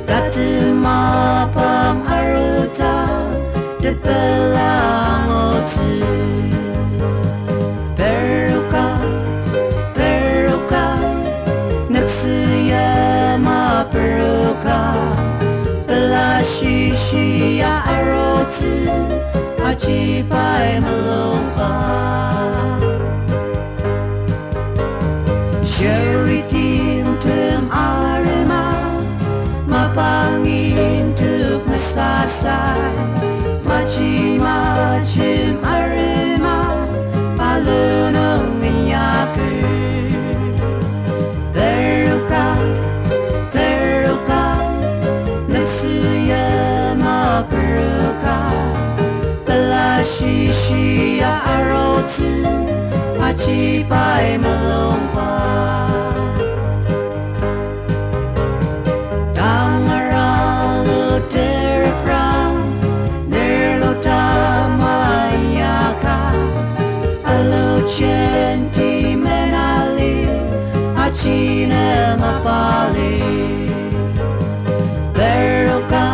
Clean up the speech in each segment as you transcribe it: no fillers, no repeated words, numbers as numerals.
Datu mapang aruta de belangotsu Beruka Natsuyama Beruka Belashishiya arotsu Hachipai malompa Sheritim tum arima Mapangin tuk masasay Macim arima Palunong inyakir Beruka Natsuyama Beruka Belashishiya arotsu Hachipai malompa Sentimentali Achina mapali Beruka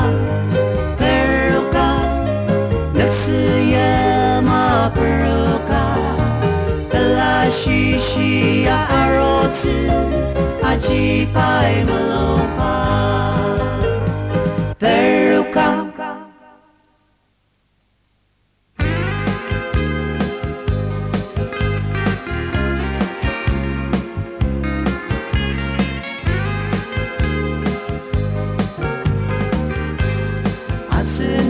Natsuyama Beruka Belashishiya arotsu Hachipai malompa Beruka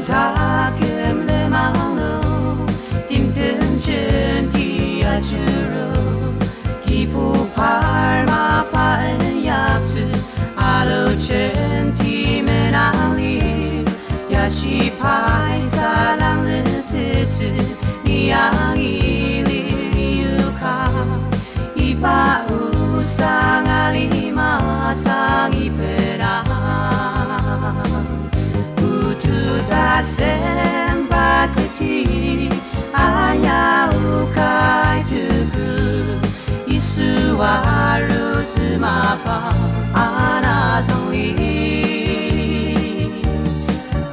Takim lemano Timten chenti achuro Kipu parma paenyaktu Alo chenti menali Yashi pai salang letetu Niyangi liriuka Ipa usang alimatang ipera Dasen bakati ayau kai tuku isu waru tsumapa anatongli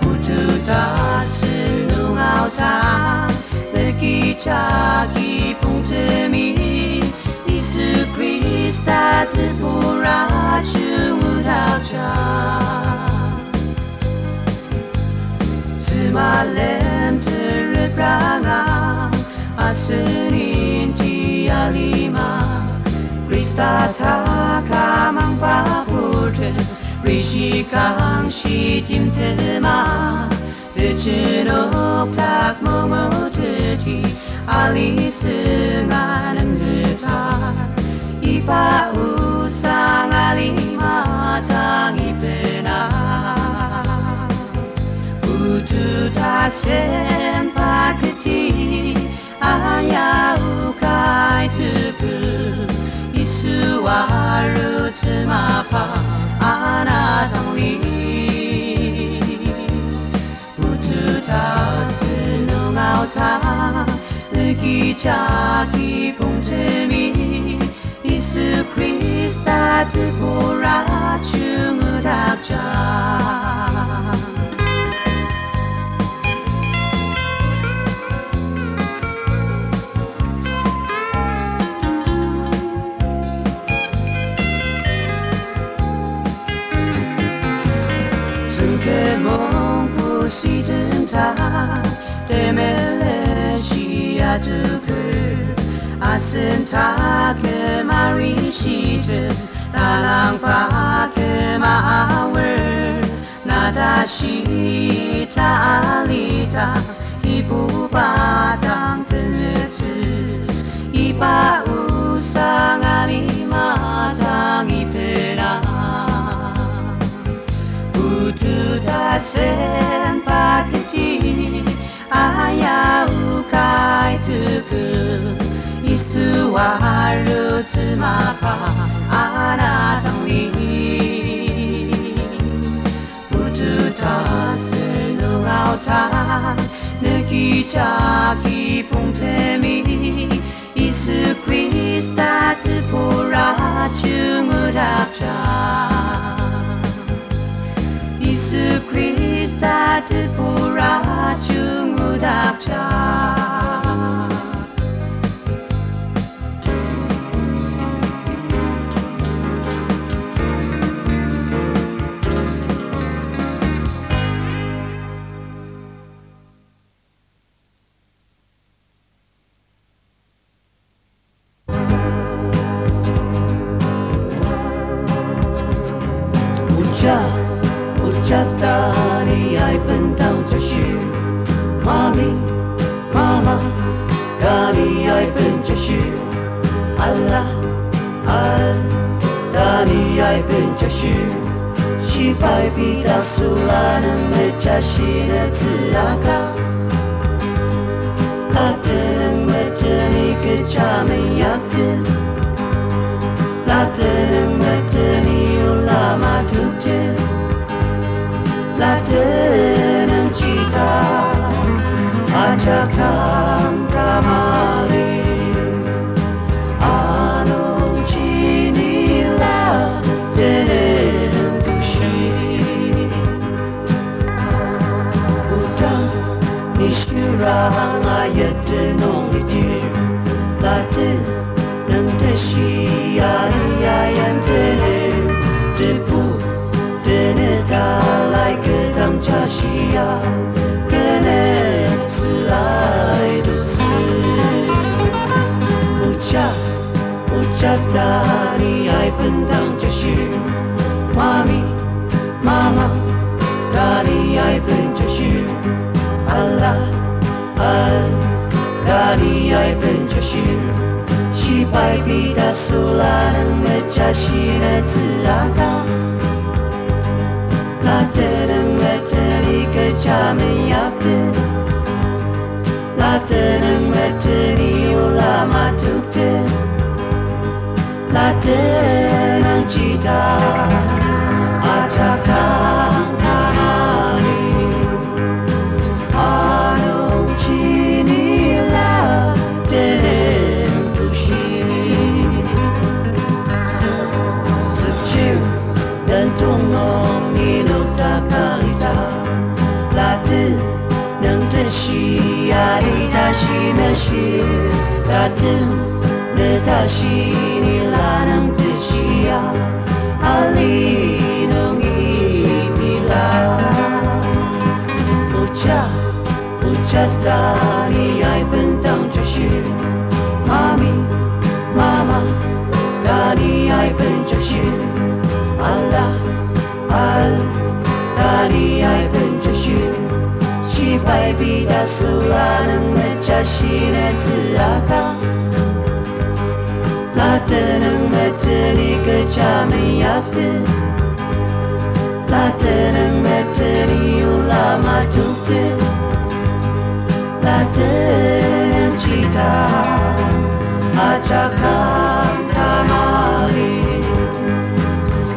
Utu dasen nungau ta legi cagi pungtemi Isu Krista tepura chungudau cha Malente repranga Asenin ti alima Krista takamang papurte Rishikang shitim tema Dechenok tak mongoteti Alisenganem getar Ipa usang alima tang ipenar Utu dasen paketi ayau kai tuku Isu waru tsumapa anatongli Utu dasen nungau ta legi cagi pungtemi Isu Krista tepura chungudak ja 시든다 때멜레 시아두글 아슨타 그마리 시드 달랑파 그마월 나다시 타알리다 이부바당 뜨즈 이바 우상아리 마당 이페라 우두 다센 paketi ayau kai tuku istu waru tsumapa anatongli Utu tasen nungau ta negi cagi pungtemi Isu Krista tepura chungudak ja pura 중우닥자 우짜다니 얇은 당자시 마미 마마 다니 얇은 자시 알라 다니 얇은 자시 시발 비다수라는 내 자신의 드라가 라떼는 맺더니 그 잠의 약들 라떼는 맺더니 올라마 둑들 라떼는 지다 아작탕 가마리 아농지니 라떼는 두시 우당 니슈랑 아የ들 농이들 라떼는 대시 아리아얀들을 듣고 달라이 그 당자시야 그네 스라이도스 우짜다니 얇은 당자시 마미 마마 다니 얇은 자시 알라 다니 얇은 자시 시발 비다수라는 내 자신의 드라가 라떼는 맺더니 그 잠의 약들 라떼는 맺더니 올라마 둑들 라떼는 지다 아작탕 가마니 아농지니 라떼는 두시 습지는 동놈 라떼는 대시 아리 다시 메시 라떼는 내 다시 라는 뜻이야 알리는 이미라 우짜다니 얇은 당자시 마미 마마 다니 얇은 자시 알라 다니 얇은 자시 시발 비다수라는 내 자신의 드라가 라떼는 맺더니 그 잠의 약들 라떼는 맺더니 올라마 둑들 라떼는 지다 아작탕 가마리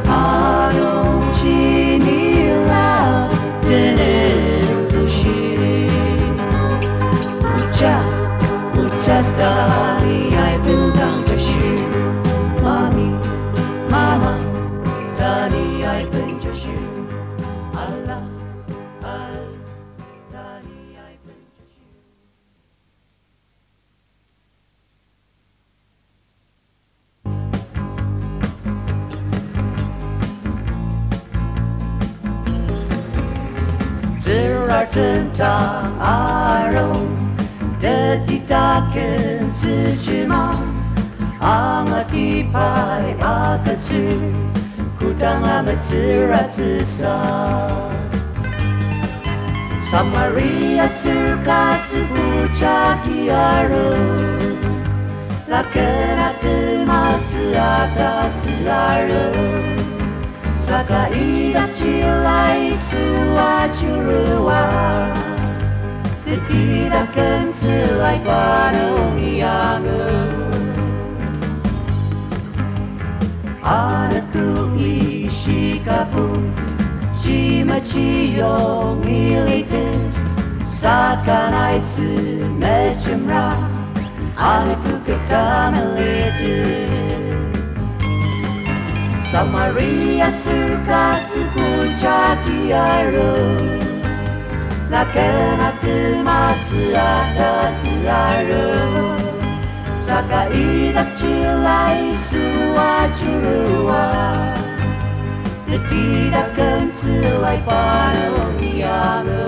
아농지니 라떼는 두시 우짜다니 얇은 당자시 마미 마마 다니 얇은 자시 알라 다니 얇은 자시 들알든다 아롱 데디다ken 쓰지마 앙아디파이 아가츠 구당하며 트라츠사 사마리아 틀가츠 부자기아로 라케나트 마츠아다츠아로 사가이다 찔라이수와 주루와 Tidak selai panung yang anakku isi kapung cima ciong ilite sakana itu mecemra anakku ketamelite Samaria surka sepucaki aro Nakenatmatsu atatsu aru Sakai dakchilai suajurua Tidak kensilai panungianu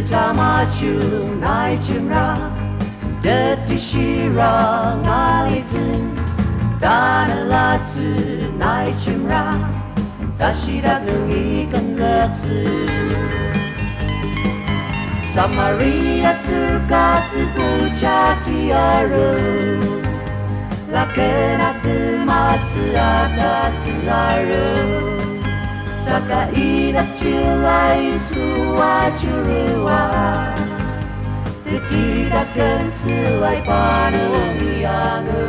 Tamachu naijimra Detishira ngalizin Danalatsu naijimra Dashirak nungi kanzatsu Samaria tsurkatsu puchaki aru Lakenatu matsu atatsu aru Sakai dakchilai suajurua Tidak kensilai panungianu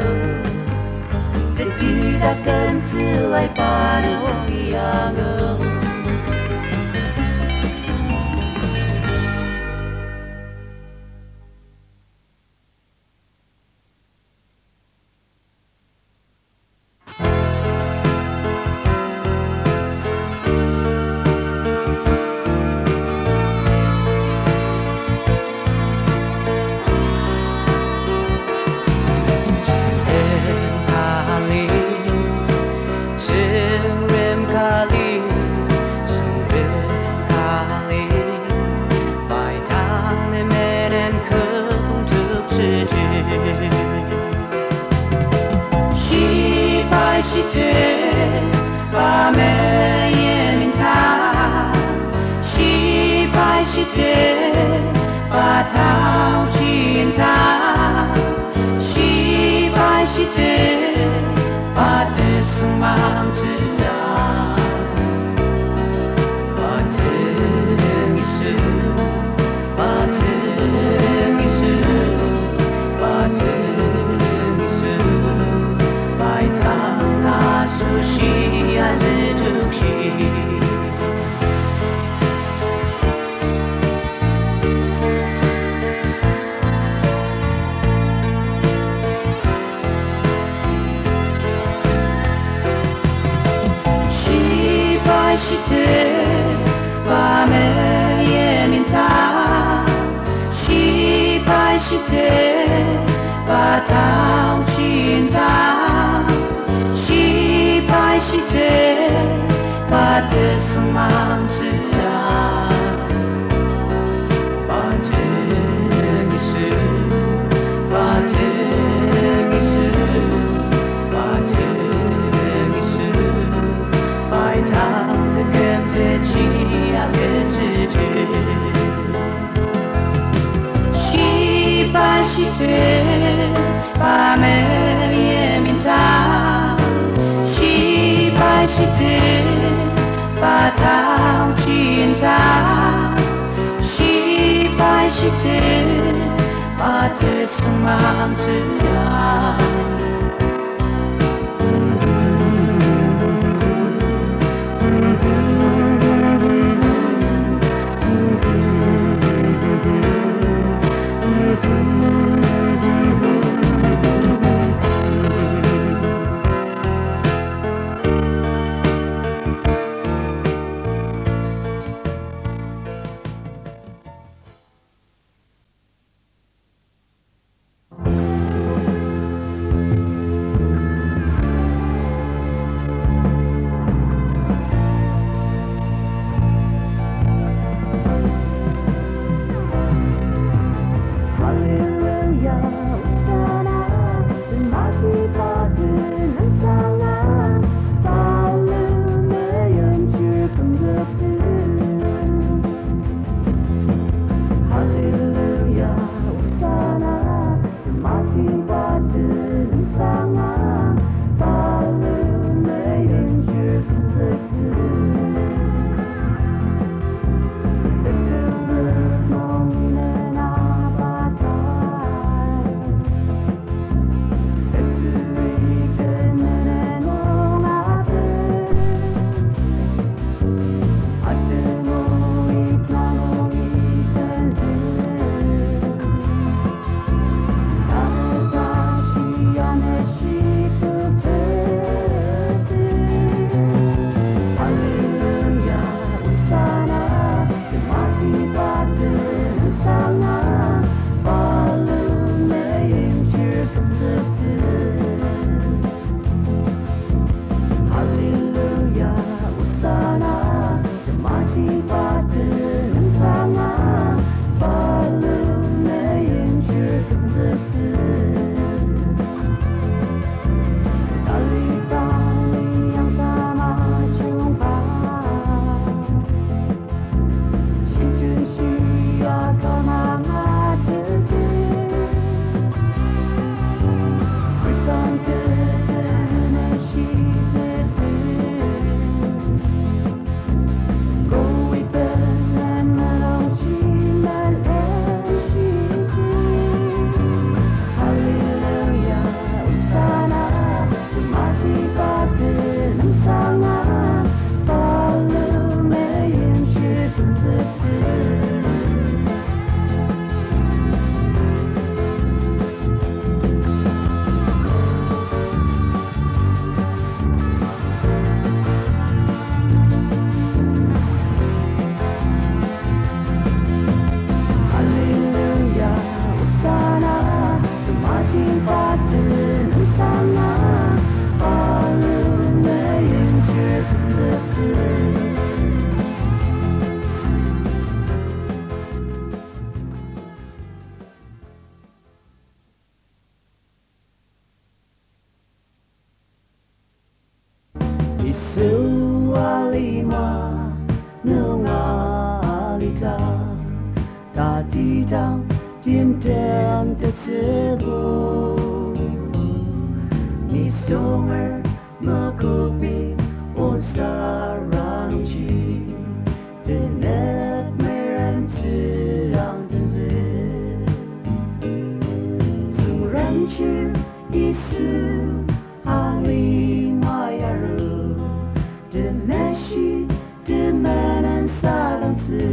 Tidak kensilai panungianu ta đi đang tìm đêm ta sẽ vô mi summer mơ cô bi ôn sa rang chi the net meran sư ang thân dư sung ran chi isu ali mayaru the meshi the man salam sư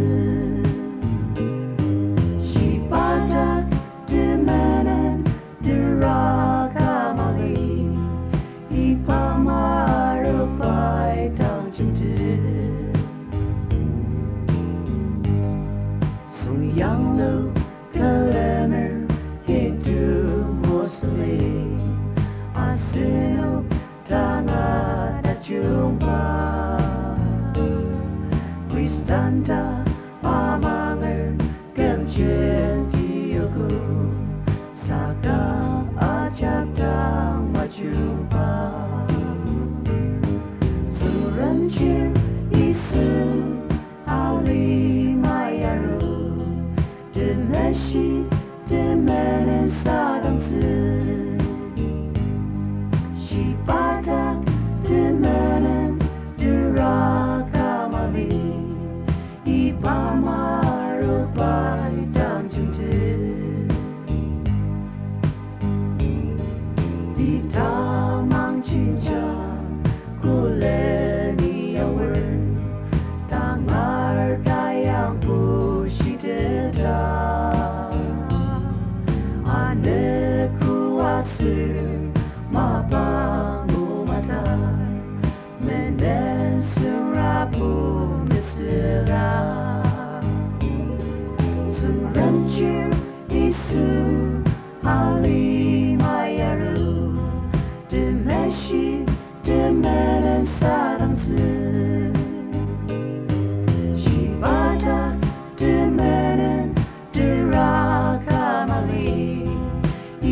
Young Lou, Kalemer, he do mostly. Asino, Tana, Tachumba. Kristanta, Amanger, Gemchen, Diogo. Saka, Achaptang, Machumba. Suranchir, Isu, Ali, Mayaru. Meshi de menen sadam sư shi batak de menen de rakamali ipamaro pai dang chunte vitamang chincha kuleni awer tangar dayang pushite da mabango mata menen surapu misila suranchir isu ali mayaru de meshi de menen sadam su shibata de menen de rakamali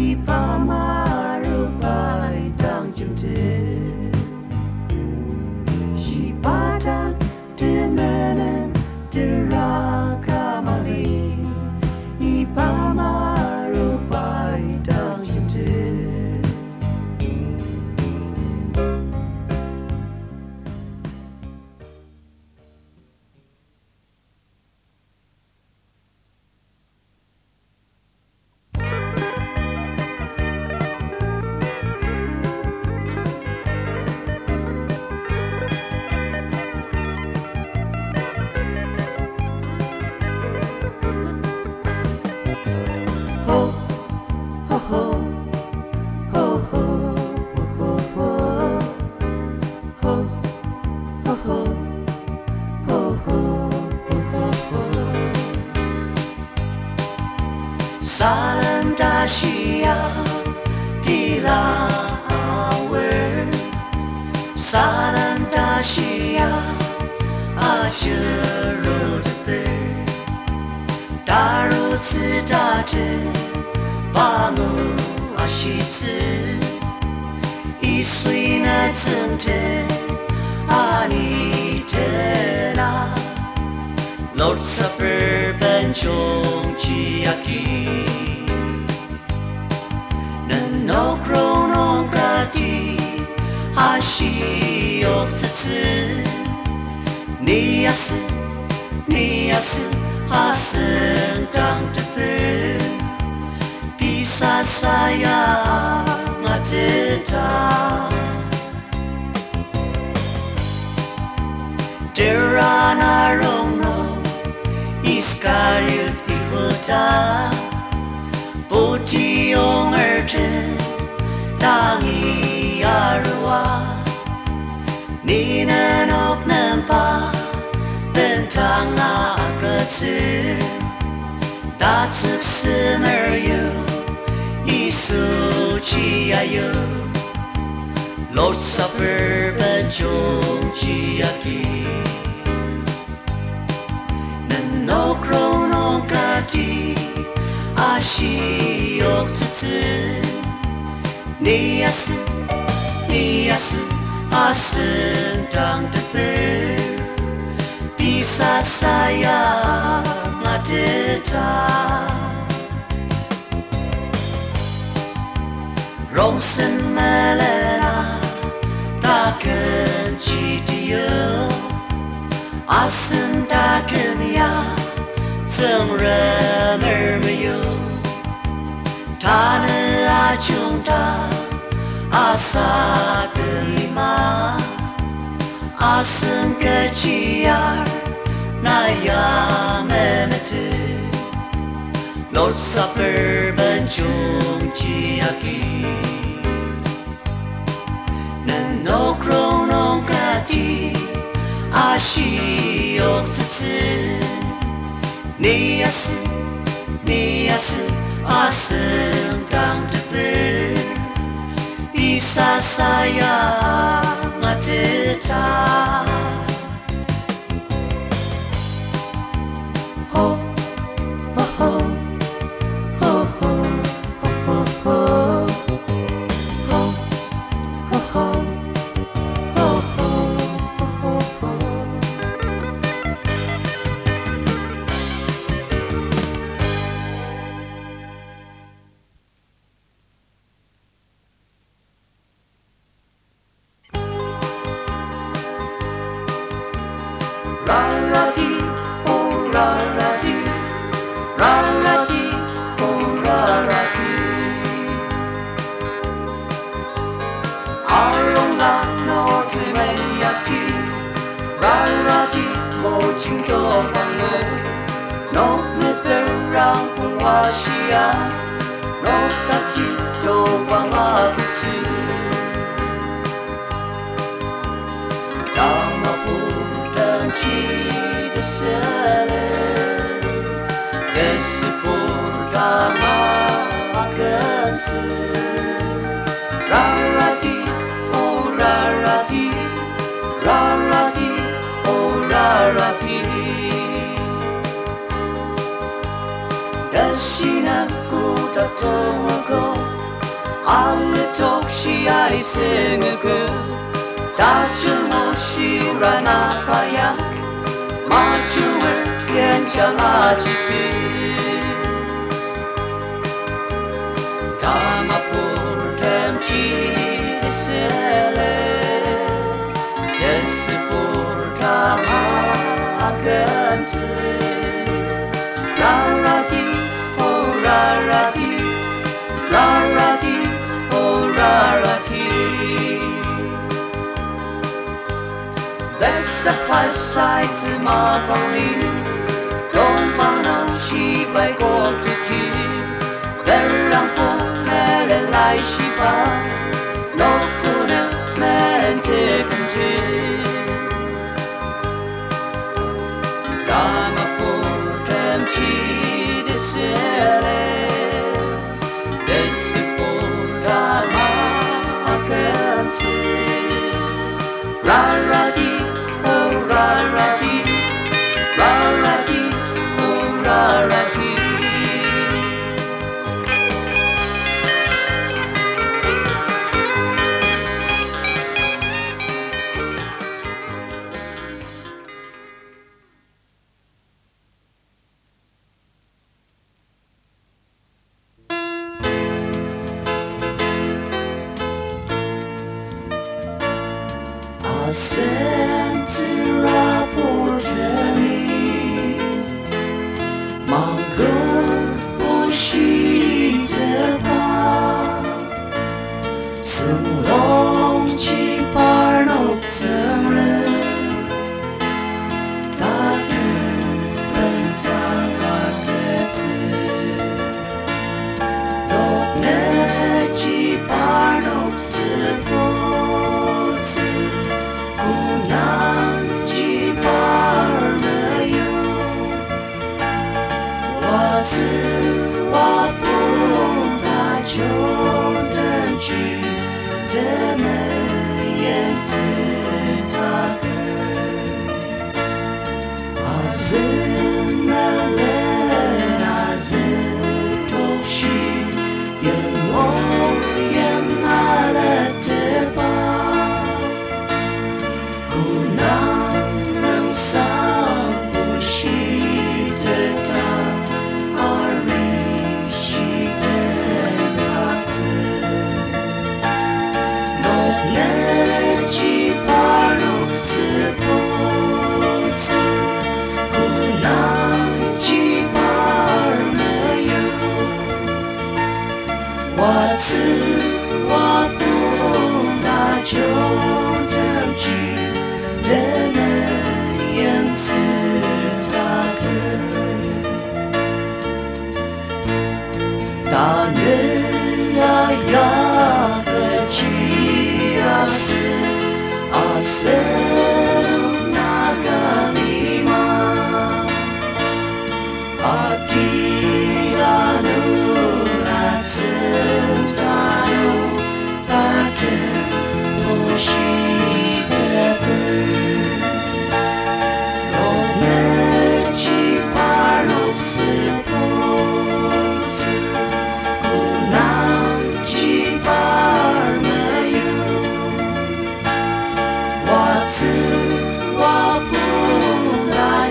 ipamaru pai dang chumte shibata de menen de rakamali ipamaru pai dang chumte Salam Dashia Pila Awer Salam Dashia Ajurutpe Daru Tsudaje Bangu Ashitsu Isuina Tsente Anitena Lord Supper Benchong Chiaki No krono kati hashi yoktsu niyasu hasen tang tepe bisa saya ngateta derana rono iskariut ikota Boti ongerte tangi arwa Nina nok nampa bentang akatsu Datsuk sumeryu isu chiayu Lord Supper benjong chiaki Nanok rono kati ashi yoktsu Niyasu asen tang tepe Bisa saya mati rong sinh mê lên ta cần chỉ điều asin ta cần ya sương rơ mơ mơ yo ta nơ chúng ta asa terima asin keciar na ya memetu Lord Supper benjung chiaki no kronon kati ashi ok tsutsu niyasu asun tang teper bisa saya ngateta ho ho ho Bless the five sides of my body. Don't wanna she by go to tea. Berang po mele lai she ba. No kuna mele te kunti. Dama po tem chi de sele. Desi po dama akan se. Ra ra di. Ra-ra-ti, ra-ra-ti, oh ra-ra-ti.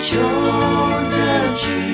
求证据。